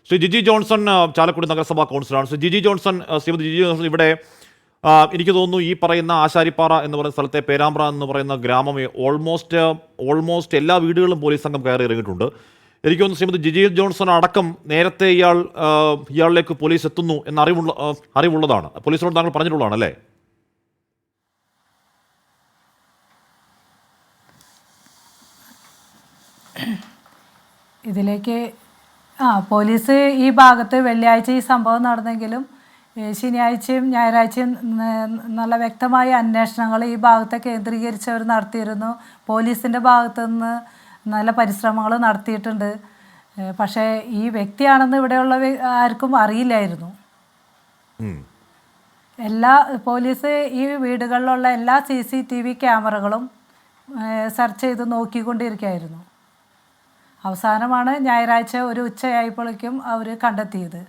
Shri Jiji Johnson Chalakudy നഗരസഭാ കൗൺസിലറാണ്. Shri Jiji Johnson, Shrimati Jiji Johnson, ഇവിടെ എനിക്ക് തോന്നുന്നു ഈ പറയുന്ന ആശാരിപ്പാറ എന്ന് പറയുന്ന സ്ഥലത്തെ പേരാമ്പ്ര എന്ന് പറയുന്ന ഗ്രാമം ഓൾമോസ്റ്റ് എല്ലാ വീടുകളിലും പോലീസ് സംഘം കയറി ഇറങ്ങിയിട്ടുണ്ട്. എനിക്ക് തോന്നുന്നു ശ്രീമതി ജിജി ജോൺസൺ അടക്കം നേരത്തെ ഇയാളിലേക്ക് പോലീസ് എത്തുന്നു എന്ന അറിവുള്ളതാണ്. പോലീസിനോട് താങ്കൾ പറഞ്ഞിട്ടുള്ളതാണ് അല്ലേ? ഇതിലേക്ക് പോലീസ് ഈ ഭാഗത്ത് വെള്ളിയാഴ്ച ഈ സംഭവം നടന്നെങ്കിലും ശനിയാഴ്ചയും ഞായറാഴ്ചയും നല്ല വ്യക്തമായ അന്വേഷണങ്ങൾ ഈ ഭാഗത്തെ കേന്ദ്രീകരിച്ചവർ നടത്തിയിരുന്നു. പോലീസിൻ്റെ ഭാഗത്തു നിന്ന് നല്ല പരിശ്രമങ്ങൾ നടത്തിയിട്ടുണ്ട്. പക്ഷേ ഈ വ്യക്തിയാണെന്ന് ഇവിടെയുള്ള ആർക്കും അറിയില്ലായിരുന്നു. പോലീസ് ഈ വീടുകളിലുള്ള എല്ലാ CCTV ക്യാമറകളും സെർച്ച് ചെയ്ത് നോക്കിക്കൊണ്ടിരിക്കുകയായിരുന്നു. അവസാനമാണ് ഞായറാഴ്ച ഒരു ഉച്ചയായപ്പോഴേക്കും അവർ കണ്ടെത്തിയത്.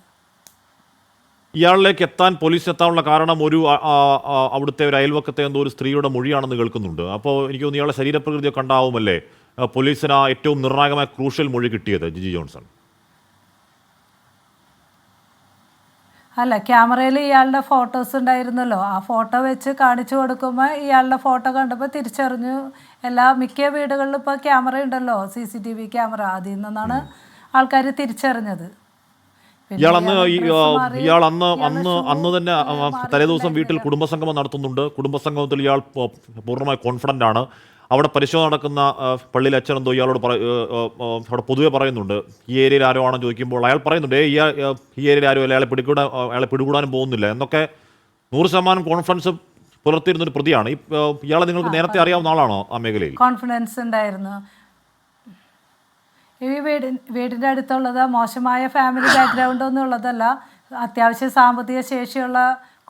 ഇയാളിലേക്ക് എത്താൻ പോലീസ് എത്താനുള്ള കാരണം അവിടുത്തെ ഒരു അയൽവക്കത്തെ എന്തോ ഒരു സ്ത്രീയുടെ മൊഴിയാണെന്ന് കേൾക്കുന്നുണ്ട്. അപ്പോൾ എനിക്ക് തോന്നുന്നു ഇയാളുടെ ശരീരപ്രകൃതിയൊക്കെ ഉണ്ടാവുമല്ലേ പോലീസിന് ഏറ്റവും നിർണായകമായ ക്രൂഷ്യൽ മൊഴി കിട്ടിയത് ജിജി ജോൺസൺ? അല്ല, ക്യാമറയിൽ ഇയാളുടെ ഫോട്ടോസ് ഉണ്ടായിരുന്നല്ലോ. ആ ഫോട്ടോ വെച്ച് കാണിച്ചു കൊടുക്കുമ്പോൾ ഇയാളുടെ ഫോട്ടോ കണ്ടപ്പോൾ തിരിച്ചറിഞ്ഞു. മിക്ക വീടുകളിലും ഇപ്പോൾ ക്യാമറ ഉണ്ടല്ലോ, CCTV ക്യാമറ. അതിൽ നിന്നാണ് ആൾക്കാർ തിരിച്ചറിഞ്ഞത്. ഇയാൾ അന്ന് തന്നെ തലേദിവസം വീട്ടിൽ കുടുംബസംഗമം നടത്തുന്നുണ്ട്. കുടുംബസംഗമത്തിൽ ഇയാൾ പൂർണ്ണമായി കോൺഫിഡൻ്റ് ആണ്. അവിടെ പരിശോധന നടക്കുന്ന പള്ളിയിൽ അച്ഛനെന്തോ ഇയാളോട് അവിടെ പൊതുവെ പറയുന്നുണ്ട്, ഈ ഏരിയയിൽ ആരോ ആണെന്ന് ചോദിക്കുമ്പോൾ അയാൾ പറയുന്നുണ്ട്, ഈ ഏരിയയിൽ ആരോ അല്ല, അയാളെ പിടികൂടാനും പോകുന്നില്ല എന്നൊക്കെ 100% കോൺഫിഡൻസ് പുലർത്തിയിരുന്നൊരു പ്രതിയാണ്. ഇയാളെ നിങ്ങൾക്ക് നേരത്തെ അറിയാവുന്ന ആളാണോ ആ മേഖലയിൽ? കോൺഫിഡൻസ് ഉണ്ടായിരുന്നു. ഈ വീടിൻ്റെ അടുത്തുള്ളത് മോശമായ ഫാമിലി ബാക്ക്ഗ്രൗണ്ട് ഒന്നും ഉള്ളതല്ല. അത്യാവശ്യം സാമ്പത്തിക ശേഷിയുള്ള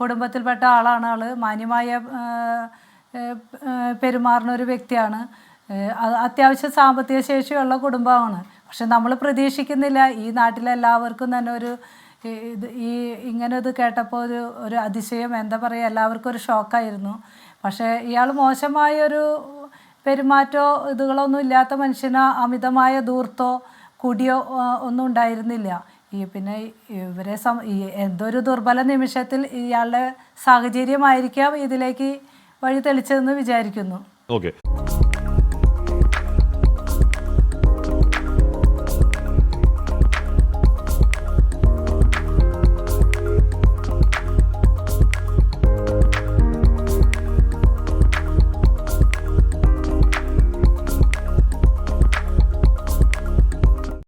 കുടുംബത്തിൽപ്പെട്ട ആളാണ് ആൾ. മാന്യമായ പെരുമാറുന്ന ഒരു വ്യക്തിയാണ്. അത്യാവശ്യം സാമ്പത്തിക ശേഷിയുള്ള കുടുംബമാണ്. പക്ഷെ നമ്മൾ പ്രതീക്ഷിക്കുന്നില്ല ഈ നാട്ടിലെല്ലാവർക്കും തന്നെ ഇങ്ങനെ ഇത് കേട്ടപ്പോൾ ഒരു അതിശയം, എന്താ പറയുക, എല്ലാവർക്കും ഒരു ഷോക്കായിരുന്നു. പക്ഷേ ഇയാൾ മോശമായൊരു പെരുമാറ്റോ ഇതുകളൊന്നും ഇല്ലാത്ത മനുഷ്യനോ അമിതമായ ധൂർത്തോ കുടിയോ ഒന്നും ഉണ്ടായിരുന്നില്ല. പിന്നെ ഇവരെ എന്തൊരു ദുർബല നിമിഷത്തിൽ ഇയാളുടെ സാഹചര്യമായിരിക്കാം ഇതിലേക്ക് വഴി തെളിച്ചതെന്ന് വിചാരിക്കുന്നു. ഓക്കെ.